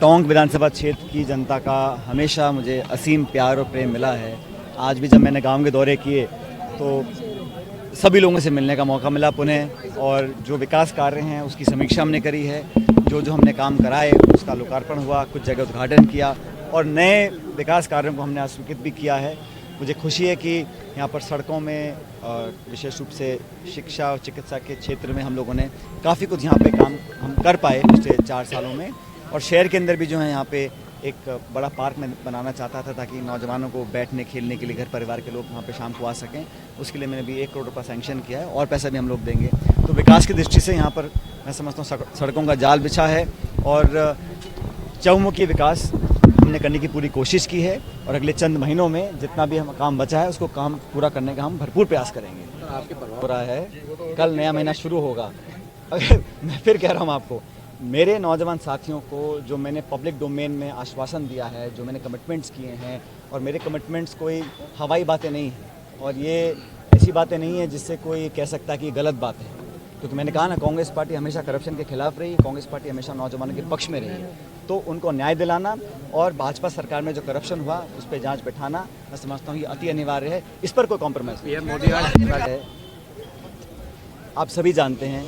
टोंक विधानसभा क्षेत्र की जनता का हमेशा मुझे असीम प्यार और प्रेम मिला है। आज भी जब मैंने गांव के दौरे किए तो सभी लोगों से मिलने का मौका मिला पुनः, और जो विकास कार्य हैं उसकी समीक्षा हमने करी है। जो हमने काम कराए उसका लोकार्पण हुआ, कुछ जगह उद्घाटन किया और नए विकास कार्यों को हमने आज स्वीकृत भी किया है। मुझे खुशी है कि यहाँ पर सड़कों में विशेष रूप से शिक्षा और चिकित्सा के क्षेत्र में हम लोगों ने काफ़ी कुछ यहाँ पे काम हम कर पाए पिछले 4 सालों में। और शहर के अंदर भी जो है यहाँ पे एक बड़ा पार्क में बनाना चाहता था ताकि नौजवानों को बैठने खेलने के लिए घर परिवार के लोग वहाँ पे शाम को आ सकें। उसके लिए मैंने भी 1 करोड़ रुपये सैंक्शन किया है और पैसा भी हम लोग देंगे। तो विकास की दृष्टि से यहाँ पर मैं समझता हूँ सड़कों का जाल बिछा है और चहुमुखी विकास हमने करने की पूरी कोशिश की है और अगले चंद महीनों में जितना भी हम काम बचा है उसको काम पूरा करने का हम भरपूर प्रयास करेंगे। आपके हो रहा है, कल नया महीना शुरू होगा। मैं फिर कह रहा हूँ आपको, मेरे नौजवान साथियों को जो मैंने पब्लिक डोमेन में आश्वासन दिया है, जो मैंने कमिटमेंट्स किए हैं, और मेरे कमिटमेंट्स कोई हवाई बातें नहीं हैं और ये ऐसी बातें नहीं है जिससे कोई कह सकता है कि गलत बात है। क्योंकि मैंने कहा ना, कांग्रेस पार्टी हमेशा करप्शन के खिलाफ रही, कांग्रेस पार्टी हमेशा नौजवानों के पक्ष में रही है। तो उनको न्याय दिलाना और भाजपा सरकार में जो करप्शन हुआ उस पर जांच बैठाना मैं समझता हूँ ये अति अनिवार्य है। इस पर कोई कॉम्प्रोमाइज़ नहीं। मोदी है, आप सभी जानते हैं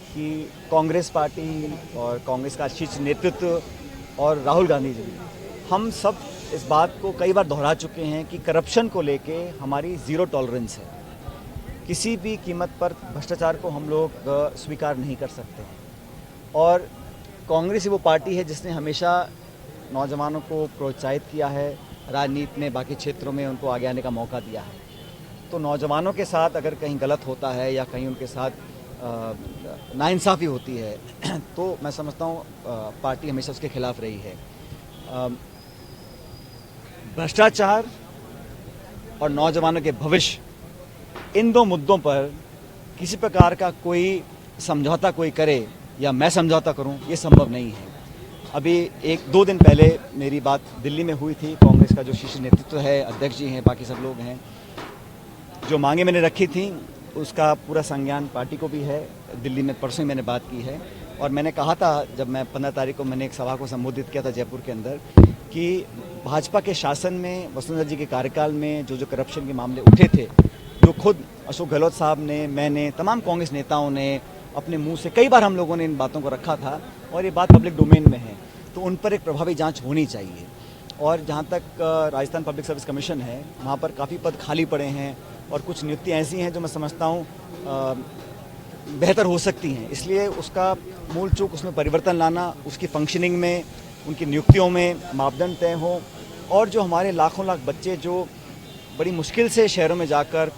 कि कांग्रेस पार्टी और कांग्रेस का शीर्ष नेतृत्व और राहुल गांधी जी, हम सब इस बात को कई बार दोहरा चुके हैं कि करप्शन को लेके हमारी ज़ीरो टॉलरेंस है। किसी भी कीमत पर भ्रष्टाचार को हम लोग स्वीकार नहीं कर सकते हैं। और कांग्रेस ही वो पार्टी है जिसने हमेशा नौजवानों को प्रोत्साहित किया है, राजनीति में बाकी क्षेत्रों में उनको आगे आने का मौका दिया है। तो नौजवानों के साथ अगर कहीं गलत होता है या कहीं उनके साथ नाइंसाफ़ी होती है तो मैं समझता हूँ पार्टी हमेशा उसके खिलाफ रही है। भ्रष्टाचार और नौजवानों के भविष्य, इन 2 मुद्दों पर किसी प्रकार का कोई समझौता कोई करे या मैं समझौता करूं, ये संभव नहीं है। अभी 1-2 दिन पहले मेरी बात दिल्ली में हुई थी। कांग्रेस का जो शीर्ष नेतृत्व है, अध्यक्ष जी हैं, बाकी सब लोग हैं, जो मांगे मैंने रखी थी उसका पूरा संज्ञान पार्टी को भी है। दिल्ली में परसों ही मैंने बात की है और मैंने कहा था, जब मैं 15 तारीख को मैंने एक सभा को संबोधित किया था जयपुर के अंदर, कि भाजपा के शासन में वसुंधरा जी के कार्यकाल में जो करप्शन के मामले उठे थे, जो खुद अशोक गहलोत साहब ने, मैंने, तमाम कांग्रेस नेताओं ने अपने मुंह से कई बार हम लोगों ने इन बातों को रखा था और ये बात पब्लिक डोमेन में है, तो उन पर एक प्रभावी जांच होनी चाहिए। और जहाँ तक राजस्थान पब्लिक सर्विस कमीशन है, वहाँ पर काफ़ी पद खाली पड़े हैं और कुछ नियुक्तियाँ ऐसी हैं जो मैं समझता हूँ बेहतर हो सकती हैं। इसलिए उसका मूल चूक उसमें परिवर्तन लाना, उसकी फंक्शनिंग में, उनकी नियुक्तियों में मापदंड तय हो, और जो हमारे लाखों लाख बच्चे जो बड़ी मुश्किल से शहरों में जाकर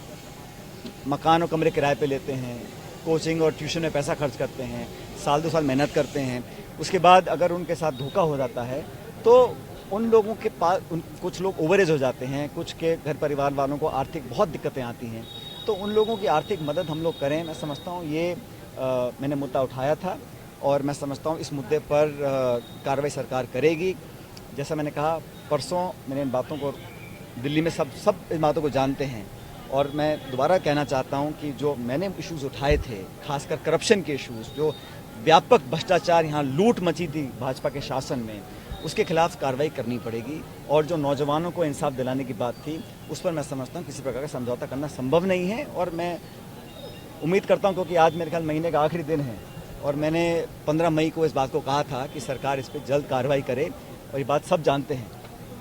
मकान और कमरे किराए पे लेते हैं, कोचिंग और ट्यूशन में पैसा खर्च करते हैं, साल 2 साल मेहनत करते हैं, उसके बाद अगर उनके साथ धोखा हो जाता है तो उन लोगों के पास कुछ लोग ओवरेज हो जाते हैं, कुछ के घर परिवार वालों को आर्थिक बहुत दिक्कतें आती हैं, तो उन लोगों की आर्थिक मदद हम लोग करें। मैं समझता हूँ ये मैंने मुद्दा उठाया था और मैं समझता हूँ इस मुद्दे पर कार्रवाई सरकार करेगी। जैसा मैंने कहा, परसों मैंने इन बातों को दिल्ली में सब इन बातों को जानते हैं और मैं दोबारा कहना चाहता हूं कि जो मैंने इश्यूज़ उठाए थे, खासकर करप्शन के इश्यूज़, जो व्यापक भ्रष्टाचार, यहाँ लूट मची थी भाजपा के शासन में, उसके खिलाफ कार्रवाई करनी पड़ेगी। और जो नौजवानों को इंसाफ दिलाने की बात थी, उस पर मैं समझता हूँ किसी प्रकार का समझौता करना संभव नहीं है। और मैं उम्मीद करता हूँ, क्योंकि आज मेरे ख्याल महीने का आखिरी दिन है और मैंने 15 मई को इस बात को कहा था कि सरकार इस पर जल्द कार्रवाई करे और ये बात सब जानते हैं।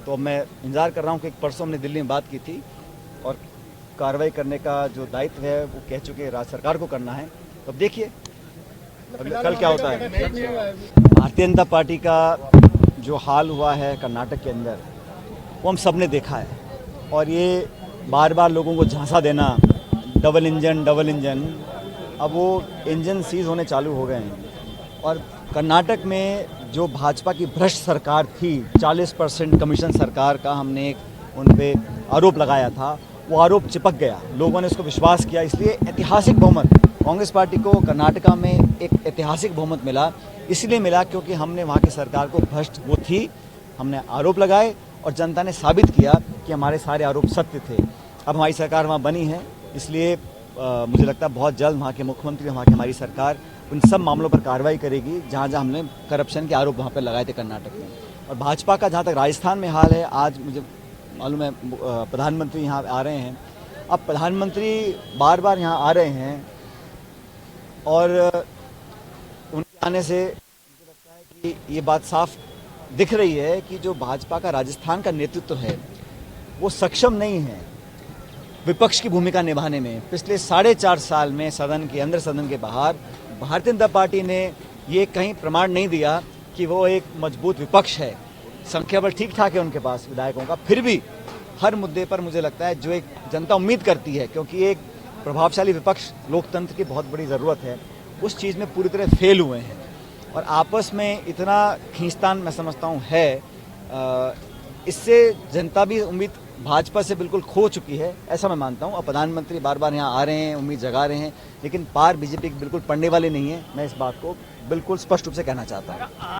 तो मैं इंतज़ार कर रहा हूँ कि परसों हमने दिल्ली में बात की थी और कार्रवाई करने का जो दायित्व है वो कह चुके राज्य सरकार को करना है। तो अब देखिए कल क्या होता है। भारतीय जनता पार्टी का जो हाल हुआ है कर्नाटक के अंदर, वो हम सब ने देखा है और ये बार बार लोगों को झांसा देना, डबल इंजन, अब वो इंजन सीज होने चालू हो गए हैं। और कर्नाटक में जो भाजपा की भ्रष्ट सरकार थी, 40% कमीशन सरकार का हमने उन पे आरोप लगाया था, वो आरोप चिपक गया, लोगों ने उसको विश्वास किया। इसलिए ऐतिहासिक बहुमत कांग्रेस पार्टी को कर्नाटका में एक ऐतिहासिक बहुमत मिला, इसलिए मिला क्योंकि हमने वहाँ की सरकार को भ्रष्ट वो थी, हमने आरोप लगाए और जनता ने साबित किया कि हमारे सारे आरोप सत्य थे। अब हमारी सरकार वहाँ बनी है, इसलिए मुझे लगता है बहुत जल्द वहाँ के मुख्यमंत्री, वहाँ की हमारी सरकार उन सब मामलों पर कार्रवाई करेगी जहाँ जहाँ हमने करप्शन के आरोप वहाँ पर लगाए थे कर्नाटक में। और भाजपा का जहाँ तक राजस्थान में हाल है, आज मुझे मालूम है प्रधानमंत्री यहाँ आ रहे हैं। अब प्रधानमंत्री बार बार यहाँ आ रहे हैं और उनके आने से मुझे लगता है कि ये बात साफ दिख रही है कि जो भाजपा का राजस्थान का नेतृत्व है वो सक्षम नहीं है विपक्ष की भूमिका निभाने में। पिछले 4.5 साल में सदन के अंदर, सदन के बाहर भारतीय जनता पार्टी ने ये कहीं प्रमाण नहीं दिया कि वो एक मजबूत विपक्ष है। संख्या बल ठीक ठाक है उनके पास विधायकों का, फिर भी हर मुद्दे पर मुझे लगता है जो एक जनता उम्मीद करती है, क्योंकि एक प्रभावशाली विपक्ष लोकतंत्र की बहुत बड़ी ज़रूरत है, उस चीज़ में पूरी तरह फेल हुए हैं। और आपस में इतना खींचतान मैं समझता हूँ है, इससे जनता भी उम्मीद भाजपा से बिल्कुल खो चुकी है, ऐसा मैं मानता हूँ। और प्रधानमंत्री बार बार यहाँ आ रहे हैं, उम्मीद जगा रहे हैं, लेकिन पार बीजेपी बिल्कुल पड़ने वाली नहीं है। मैं इस बात को बिल्कुल स्पष्ट रूप से कहना चाहता हूँ।